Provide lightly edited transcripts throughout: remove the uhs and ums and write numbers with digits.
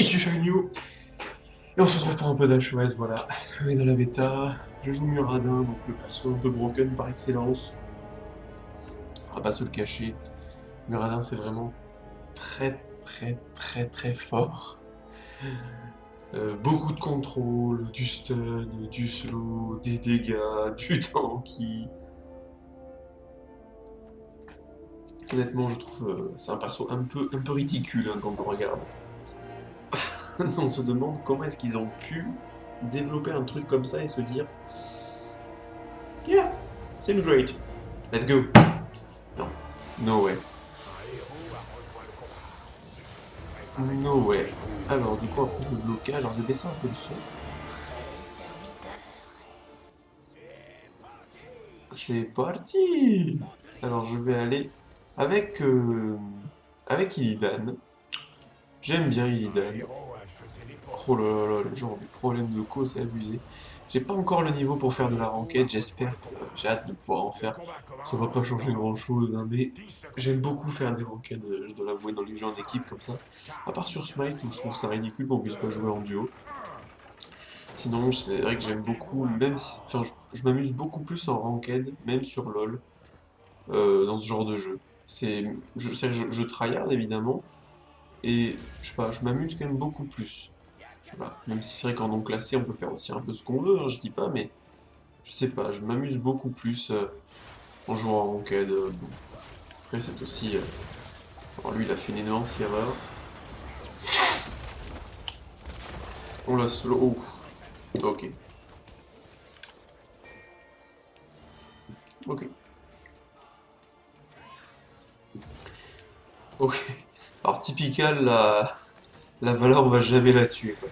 ici Shagnew, et on se retrouve pour un peu d'HOS, voilà. On est dans la bêta, je joue Muradin, donc le perso un peu broken par excellence. On va pas se le cacher, Muradin c'est vraiment très fort. Beaucoup de contrôle, du stun, du slow, des dégâts, du tanky. Honnêtement, je trouve c'est un perso un peu ridicule hein, quand on regarde. On se demande comment est-ce qu'ils ont pu développer un truc comme ça et se dire yeah, seems great, let's go. Non, no way. No way. Alors, du coup, après le blocage, alors je vais baisser un peu le son. C'est parti. Alors, je vais aller avec, avec Illidan. J'aime bien Illidan. Oh là là là, le genre des problèmes de co, c'est abusé. J'ai pas encore le niveau pour faire de la ranked, j'espère que j'ai hâte de pouvoir en faire. Ça va pas changer grand chose, hein, mais j'aime beaucoup faire des ranked, je dois l'avouer, dans les jeux en équipe comme ça. À part sur Smite où je trouve ça ridicule qu'on puisse pas jouer en duo. Sinon, c'est vrai que j'aime beaucoup, même si. Enfin, je m'amuse beaucoup plus en ranked, même sur LoL, dans ce genre de jeu. Je tryhard évidemment, et je sais pas, je m'amuse quand même beaucoup plus. Voilà. Même si c'est vrai qu'en non classé, on peut faire aussi un peu ce qu'on veut, hein, je dis pas, mais je sais pas, je m'amuse beaucoup plus en jouant en ranked. Bon. Après, c'est aussi. Alors lui, il a fait une immense erreur. On l'a slow. Oh, ok. Ok. Ok. Alors, typical, la valeur, on va jamais la tuer, quoi.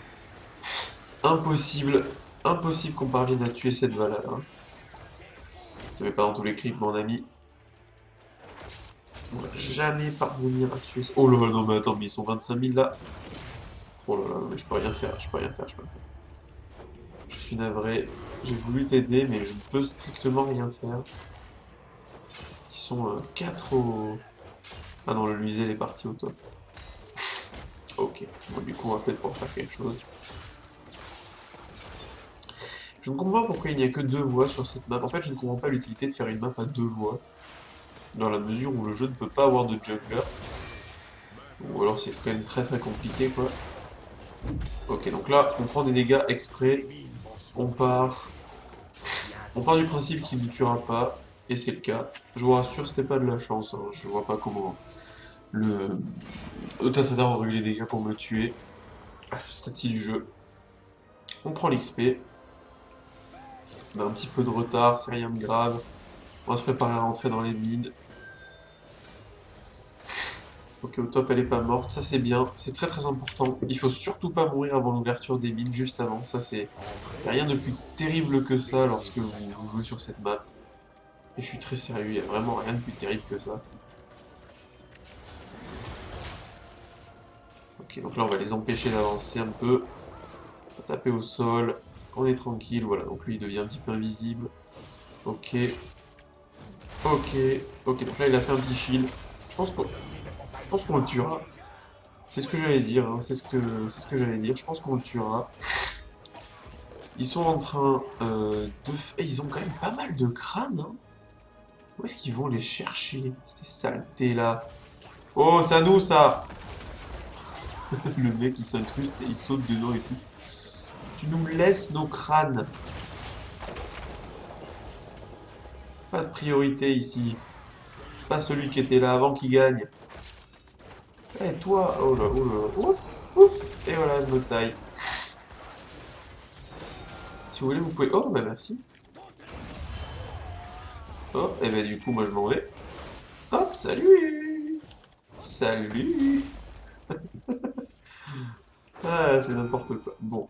Impossible, impossible qu'on parvienne à tuer cette valeur. Hein. Je te mets pas dans tous les creeps, mon ami. On va jamais parvenir à tuer ça. Oh là là, non mais attends, mais ils sont 25 000 là. Oh là là, mais je peux rien faire, je peux rien faire, je peux rien faire. Je suis navré, j'ai voulu t'aider, mais je ne peux strictement rien faire. Ils sont 4 au... Ah non, le Luisel est parti au top. Ok, bon, du coup on va peut-être pouvoir faire quelque chose. Je ne comprends pas pourquoi il n'y a que 2 voies sur cette map. En fait, je ne comprends pas l'utilité de faire une map à 2 voies. Dans la mesure où le jeu ne peut pas avoir de jungler. Ou alors c'est quand même très compliqué quoi. Ok, donc là, on prend des dégâts exprès. On part. On part du principe qu'il ne tuera pas. Et c'est le cas. Je vous rassure, c'était pas de la chance. Hein. Je vois pas comment le Tassadar aurait eu les dégâts pour me tuer. À ce stade-ci du jeu. On prend l'XP. On a un petit peu de retard, c'est rien de grave. On va se préparer à rentrer dans les mines. Ok, au top, elle est pas morte, ça c'est bien, c'est très important. Il faut surtout pas mourir avant l'ouverture des mines, juste avant. Ça c'est... Y a rien de plus terrible que ça lorsque vous jouez sur cette map. Et je suis très sérieux, y a vraiment rien de plus terrible que ça. Ok, donc là on va les empêcher d'avancer un peu. On va taper au sol, on est tranquille, voilà. Donc lui il devient un petit peu invisible. Ok, ok, ok, donc là il a fait un petit shield. Je pense qu'on le tuera. C'est ce que j'allais dire, hein. C'est ce que j'allais dire. Je pense qu'on le tuera. Ils sont en train de... Eh, ils ont quand même pas mal de crânes, hein. Où est-ce qu'ils vont les chercher, ces saletés là? Oh, c'est à nous ça! Le mec il s'incruste et il saute dedans et tout. Tu nous laisses nos crânes. Pas de priorité ici. C'est pas celui qui était là avant qui gagne. Eh toi! Oh là, ouf, ouf! Et voilà, je me taille. Si vous voulez, vous pouvez... Oh, bah merci. Oh, et ben du coup, moi je m'en vais. Hop, salut! Salut! Ah, c'est n'importe quoi. Bon,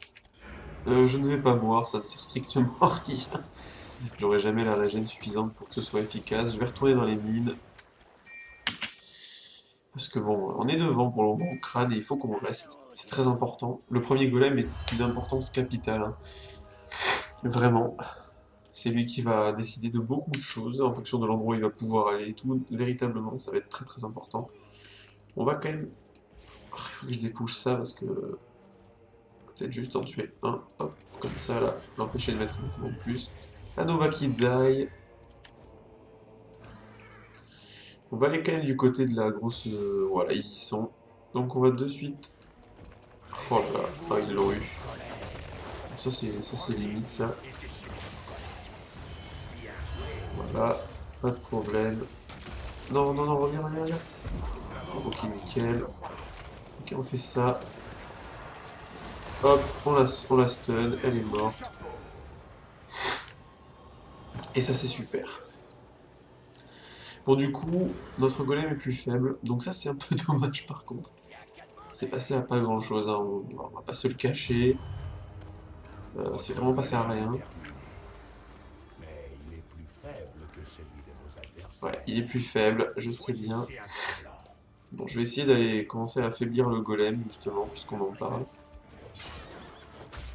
je ne vais pas boire, ça ne sert strictement à rien. J'aurai jamais la régène suffisante pour que ce soit efficace. Je vais retourner dans les mines. Parce que bon, on est devant pour le moment au crâne et il faut qu'on reste. C'est très important. Le premier golem est d'une importance capitale. Hein. Vraiment. C'est lui qui va décider de beaucoup de choses en fonction de l'endroit où il va pouvoir aller et tout. Véritablement, ça va être très important. On va quand même... Oh, il faut que je dépouche ça parce que peut-être juste en tuer un. Hop, comme ça, là. L'empêcher de mettre un coup en plus. La Nova qui die. On va aller quand même du côté de la grosse... voilà, ils y sont. Donc on va de suite... Oh là là, ah, ils l'ont eu. Ça c'est limite ça. Voilà, pas de problème. Non, non, non, reviens, reviens, reviens. Ok, nickel. Ok, on fait ça. Hop, on la stun, elle est morte. Et ça c'est super. Bon du coup, notre golem est plus faible. Donc ça c'est un peu dommage par contre. C'est passé à pas grand chose, hein. On va pas se le cacher. C'est vraiment passé à rien. Ouais, il est plus faible, je sais bien. Bon, je vais essayer d'aller commencer à affaiblir le golem, justement, puisqu'on en parle.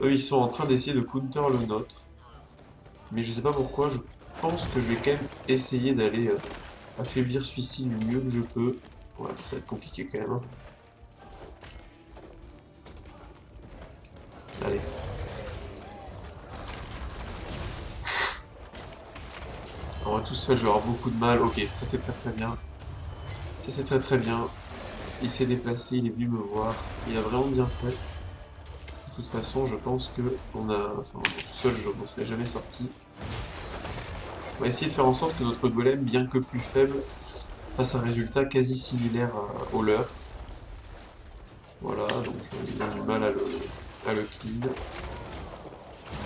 Eux, ils sont en train d'essayer de counter le nôtre. Mais je sais pas pourquoi, je pense que je vais quand même essayer d'aller affaiblir celui-ci du mieux que je peux. Ouais, ça va être compliqué quand même, hein. Allez. En vrai, tout seul, je vais avoir beaucoup de mal. Ok, ça c'est très très bien. Ça c'est très très bien. Il s'est déplacé, il est venu me voir. Il a vraiment bien fait. De toute façon, je pense que on a... Enfin, tout seul, je m'en serais jamais sorti. On va essayer de faire en sorte que notre golem, bien que plus faible, fasse un résultat quasi similaire au leur. Voilà, donc ils ont du mal à le kill.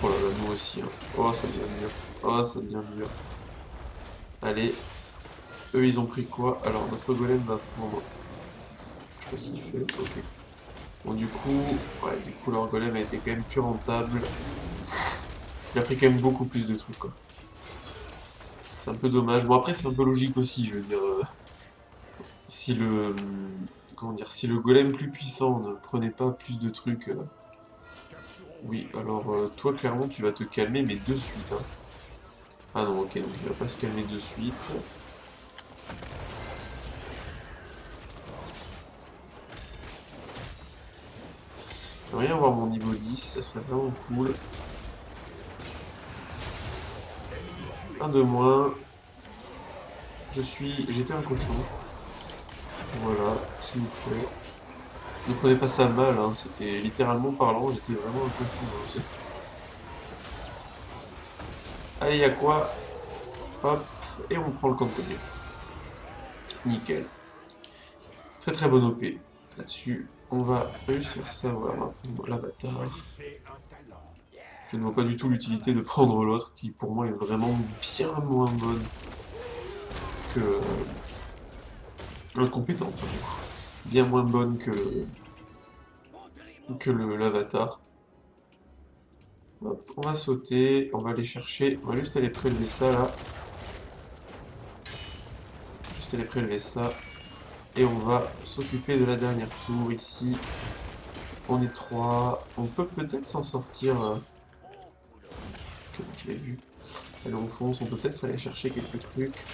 Oh là là, nous aussi, hein. Oh, ça devient dur. Oh, ça devient dur. Allez. Eux, ils ont pris quoi? Alors, notre golem va prendre... Je sais pas ce qu'il fait. Ok. Bon, du coup... Ouais, du coup, leur golem a été quand même plus rentable. Il a pris quand même beaucoup plus de trucs, quoi. C'est un peu dommage. Bon, après, c'est un peu logique aussi, je veux dire. Si le... Comment dire? Si le golem plus puissant ne prenait pas plus de trucs... Oui, alors, toi, clairement, tu vas te calmer, mais de suite, hein. Ah non, ok, donc il va pas se calmer de suite. J'aimerais bien avoir mon niveau 10, ça serait vraiment cool. Un de moins. J'étais un cochon. Voilà, s'il vous plaît. Ne prenez pas ça mal, hein, c'était littéralement parlant, j'étais vraiment un cochon, hein. Allez, y a quoi? Hop, et on prend le cantonnier. Nickel. Très très bonne OP. Là-dessus, on va juste faire ça, voilà, l'avatar. Je ne vois pas du tout l'utilité de prendre l'autre, qui pour moi est vraiment bien moins bonne que l'autre compétence, hein, du coup. Bien moins bonne que l'avatar. Hop, on va sauter, on va aller chercher, on va juste aller prélever ça là. Juste aller prélever ça. Et on va s'occuper de la dernière tour ici. On est 3. On peut peut-être s'en sortir. Je l'ai vu. Allez, on fonce, on peut peut-être aller chercher quelques trucs.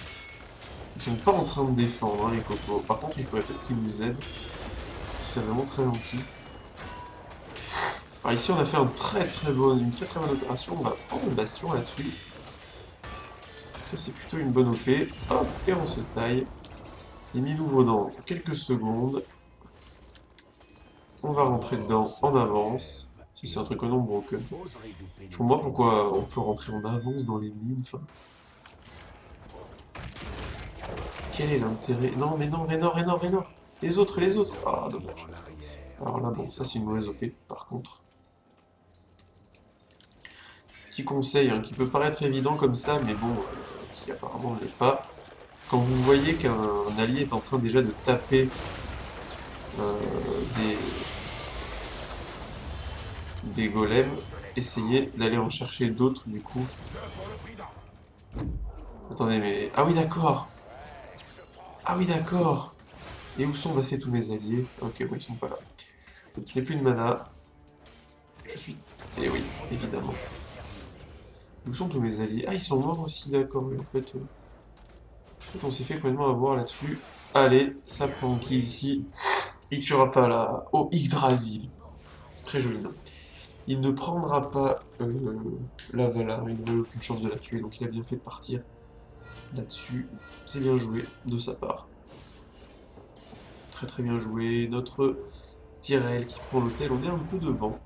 Ils sont pas en train de défendre, hein, les cocos. Par contre, il faudrait peut-être qu'ils nous aident. Ce serait vraiment très gentil. Alors ici, on a fait une très très bonne opération. On va prendre le bastion là-dessus. Ça, c'est plutôt une bonne OP. Hop, et on se taille. Les mines ouvrent dans quelques secondes. On va rentrer dedans en avance. Si c'est un truc au nombre broken. Je comprends pas pourquoi on peut rentrer en avance dans les mines. Enfin... Quel est l'intérêt? Non, mais non, Raynor, Raynor, Raynor. Les autres, les autres. Ah, dommage. Alors là, bon, ça c'est une mauvaise OP, par contre. Petit conseil, hein, qui peut paraître évident comme ça, mais bon, qui apparemment ne l'est pas. Quand vous voyez qu'un allié est en train déjà de taper des, des golems, essayez d'aller en chercher d'autres, du coup. Attendez, mais... Ah oui, d'accord. Ah oui, d'accord. Et où sont passés tous mes alliés? Ok, bon, ils sont pas là. Je n'ai plus de mana. Je suis... Eh oui, évidemment. Où sont tous mes alliés? Ah, ils sont morts aussi, d'accord. Mais en fait, on s'est fait complètement avoir là-dessus. Allez, ça prend qui ici? Il tuera pas là. Oh, Yggdrasil. Très joli nom. Il ne prendra pas la Valar, il n'aurait aucune chance de la tuer, donc il a bien fait de partir là-dessus. C'est bien joué de sa part. Très très bien joué. Notre Tyrell qui prend l'hôtel, on est un peu devant,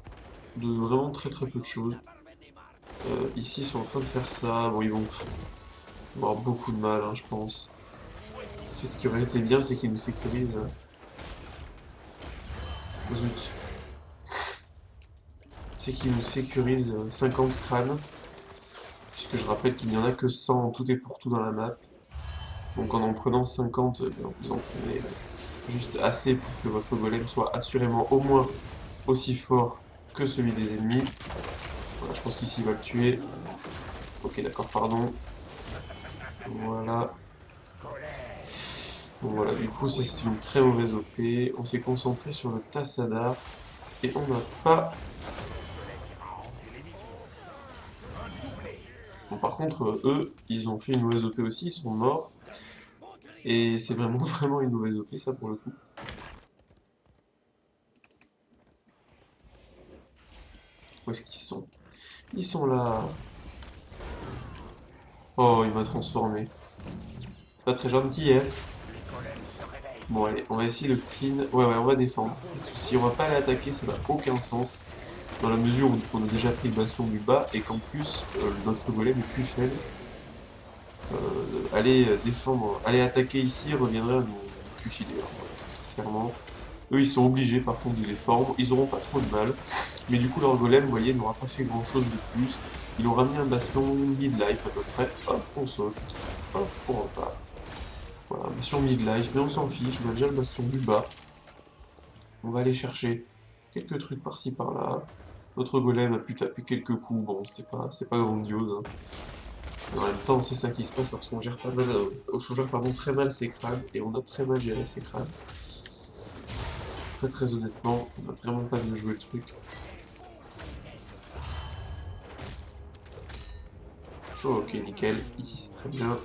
de vraiment très très peu de choses. Ici ils sont en train de faire ça, bon ils vont avoir beaucoup de mal hein, je pense. En fait, ce qui aurait été bien c'est qu'ils nous sécurisent... Zut. C'est qu'ils nous sécurisent 50 crânes, puisque je rappelle qu'il n'y en a que 100 en tout et pour tout dans la map. Donc en prenant 50, vous en prenez juste assez pour que votre golem soit assurément au moins aussi fort que celui des ennemis. Voilà, je pense qu'ici il va le tuer. Ok, d'accord, pardon. Voilà. Bon voilà, du coup ça c'est une très mauvaise OP. On s'est concentré sur le Tassadar et on n'a pas... Bon par contre, eux, ils ont fait une mauvaise OP aussi, ils sont morts. Et c'est vraiment vraiment une mauvaise OP ça pour le coup. Où est-ce qu'ils sont? Ils sont là. Oh, il m'a transformé. C'est pas très gentil, hein? Bon, allez, on va essayer de clean. Ouais, ouais, on va défendre. Pas de soucis, on va pas aller attaquer, ça n'a aucun sens. Dans la mesure où on a déjà pris le bastion du bas et qu'en plus, notre golem est plus faible. Aller défendre, aller attaquer ici reviendrait à nous suicider, hein, voilà, très clairement. Eux, ils sont obligés par contre de défendre. Ils auront pas trop de mal. Mais du coup, leur golem, vous voyez, n'aura pas fait grand chose de plus. Il aura mis un bastion mid-life à peu près. Hop, on saute. Hop, on repart. Voilà, un bastion mid-life, mais on s'en fiche. On a déjà le bastion du bas. On va aller chercher quelques trucs par-ci par-là. Notre golem a pu taper quelques coups. Bon, c'était pas grandiose. Hein. Mais en même temps, c'est ça qui se passe lorsqu'on gère pas mal, lorsqu'on gère pardon, très mal ses crânes. Et on a très mal géré ses crânes. Très très honnêtement, on a vraiment pas bien joué le truc. Oh, ok, nickel. Ici, c'est très bien.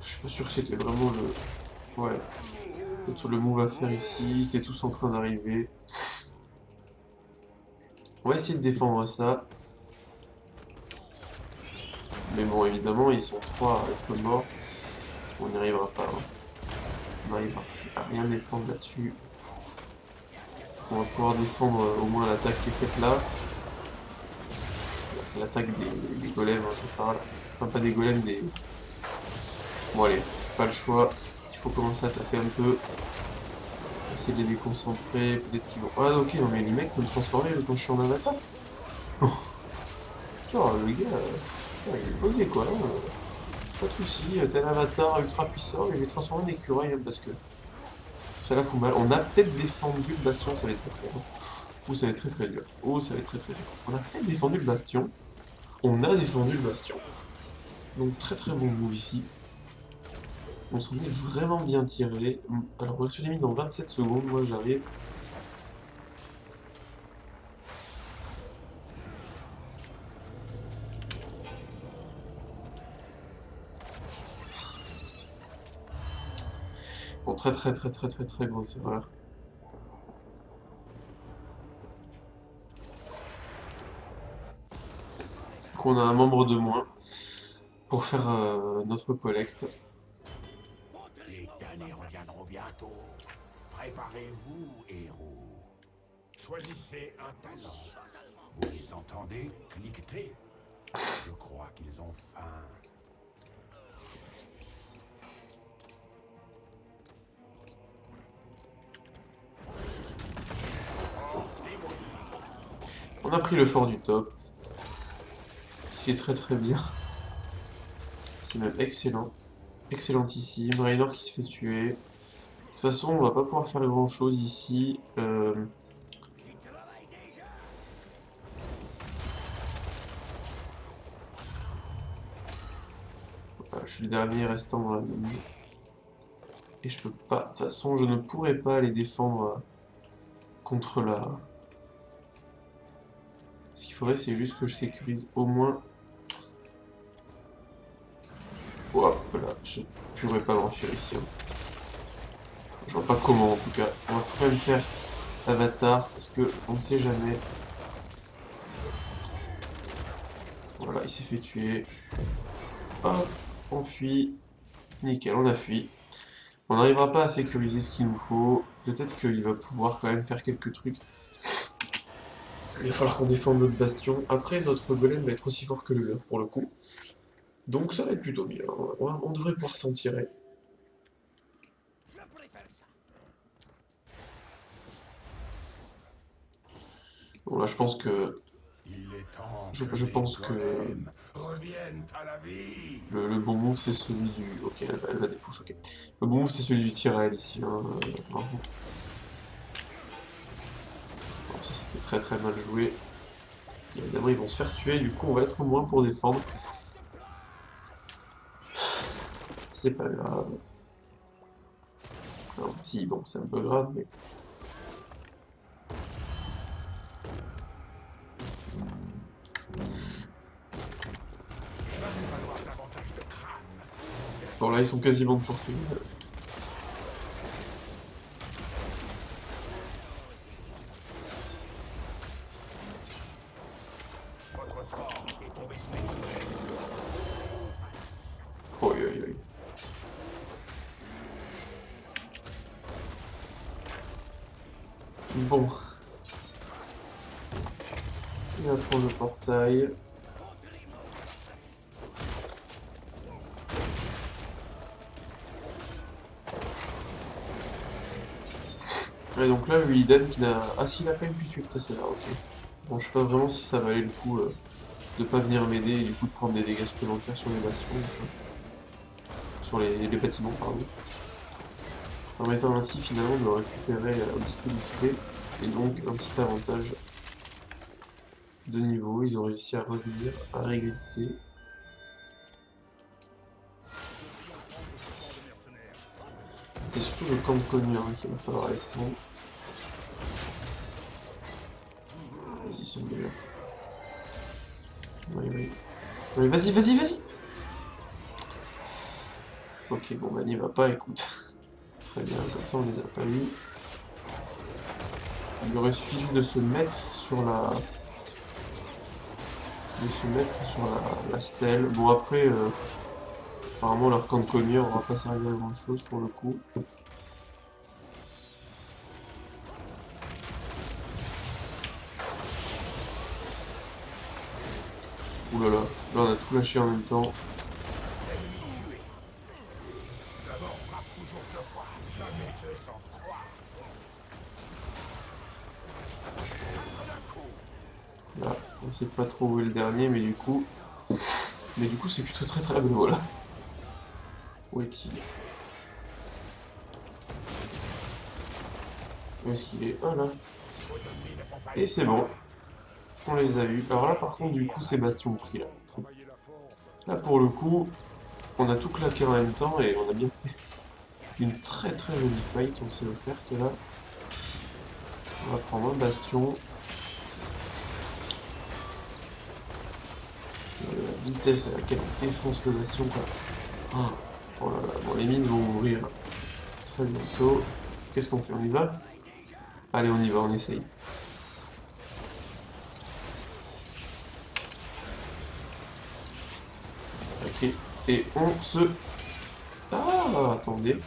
Je suis pas sûr que c'était vraiment le... Ouais. Peut-être le move à faire ici. C'est tous en train d'arriver. On va essayer de défendre ça. Mais bon, évidemment, ils sont trois à être morts. On n'y arrivera pas. Hein. On n'arrivera à rien défendre là-dessus. On va pouvoir défendre au moins l'attaque qui est faite là. L'attaque des golems, hein, je parle. Enfin, pas des golems, des... Bon, allez, pas le choix. Il faut commencer à taper un peu. Essayer de les déconcentrer. Peut-être qu'ils vont... Ah, ok, non, mais les mecs peuvent me transformer quand je suis en avatar. Genre, le gars, il est posé quoi. Hein. Pas de soucis, t'as un avatar ultra puissant et je vais transformer en écureuil hein, parce que ça la fout mal. On a peut-être défendu le bastion, ça va être dur. Ou ça va être très très dur. Oh, ça va être très très dur. On a peut-être défendu le bastion. On a défendu le bastion. Donc très très bon move ici. On s'en est vraiment bien tiré. Alors on va se limite dans 27 secondes, moi j'arrive. Bon, très très très très très très grosse erreur. Du coup on a un membre de moins pour faire notre collecte. Les damnés reviendront bientôt. Préparez-vous, héros. Choisissez un talent. Vous les entendez cliqueter? Je crois qu'ils ont faim. On a pris le fort du top. Ce qui est très très bien. C'est même excellent. Excellentissime. Raynor qui se fait tuer. De toute façon, on va pas pouvoir faire grand chose ici. Voilà, je suis le dernier restant dans la mine. Et je peux pas. De toute façon, je ne pourrais pas les défendre contre la. Ce qu'il faudrait, c'est juste que je sécurise au moins. Hop là, je ne pourrais pas m'enfuir ici. Hein. Je vois pas comment en tout cas. On va quand même faire Avatar parce que on ne sait jamais. Voilà, il s'est fait tuer. Hop, on fuit. Nickel, on a fui. On n'arrivera pas à sécuriser ce qu'il nous faut. Peut-être qu'il va pouvoir quand même faire quelques trucs. Il va falloir qu'on défende notre bastion. Après, notre golem va être aussi fort que le leur pour le coup. Donc ça va être plutôt bien. On devrait pouvoir s'en tirer. Bon là, je pense que Il est temps je pense que reviennent à la vie. le bon move c'est celui du. Ok, elle va dépush, ok. Le bon move c'est celui du Tyrael ici. Hein, bravo. Bon, ça c'était très très mal joué. Et évidemment ils vont se faire tuer, du coup on va être au moins pour défendre. C'est pas grave. Non, si, bon, c'est un peu grave, mais. Bon là ils sont quasiment de force égale. Votre fort est tombé sous les coups. Oi, oi, oi. Bon. Il va prendre le portail. Et donc là, le Iden qui n'a... Ah si, il a quand même pu tuer Tessera, ok. Bon, je sais pas vraiment si ça valait le coup de pas venir m'aider et du coup de prendre des dégâts supplémentaires sur les bastions. Sur les bâtiments, pardon. Permettant ainsi finalement de récupérer un petit peu d'XP et donc un petit avantage de niveau. Ils ont réussi à revenir, à régaliser. C'est surtout le camp de Cognure hein, qu'il va falloir aller prendre. Vas-y, son meilleur. Oui, oui. Oui, vas-y, vas-y, vas-y. Ok, bon, bah n'y va pas, écoute. Très bien, comme ça on les a pas eu. Il lui aurait suffi juste de se mettre sur la... la stèle. Bon, après, apparemment leur camp de Cognure aura pas servi à grand-chose pour le coup. Ouh là là, là on a tout lâché en même temps. Là, on sait pas trop où est le dernier, mais du coup... c'est plutôt très très beau, voilà. Où est-il? Où est-ce qu'il est? Ah là. Et c'est bon. On les a eus. Alors là, par contre, du coup, c'est bastion pris, là. Là, pour le coup, on a tout claqué en même temps et on a bien fait une très très jolie fight. On s'est offerte, là. On va prendre un bastion. La vitesse à laquelle on défonce le bastion, quoi. Ah. Oh là là. Bon, les mines vont mourir très bientôt. Qu'est-ce qu'on fait? On y va? Allez, on y va, on essaye. Ok. Et on se... Ah, attendez.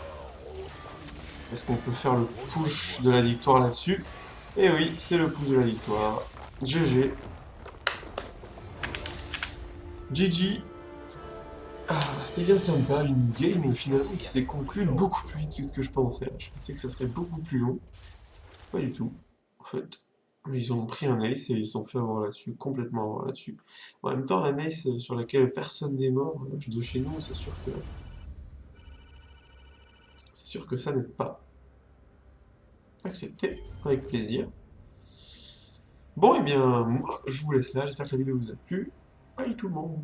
Est-ce qu'on peut faire le push de la victoire là-dessus? Eh oui, c'est le push de la victoire. GG. GG. Ah, c'était bien sympa, une game finalement qui s'est conclue beaucoup plus vite que ce que je pensais. Je pensais que ça serait beaucoup plus long. Pas du tout. En fait, ils ont pris un ace et ils se sont fait avoir là-dessus, complètement avoir là-dessus. En même temps, un ace sur laquelle personne n'est mort de chez nous, c'est sûr que ça n'est pas accepté avec plaisir. Bon, et bien, moi, je vous laisse là. J'espère que la vidéo vous a plu. Bye tout le monde.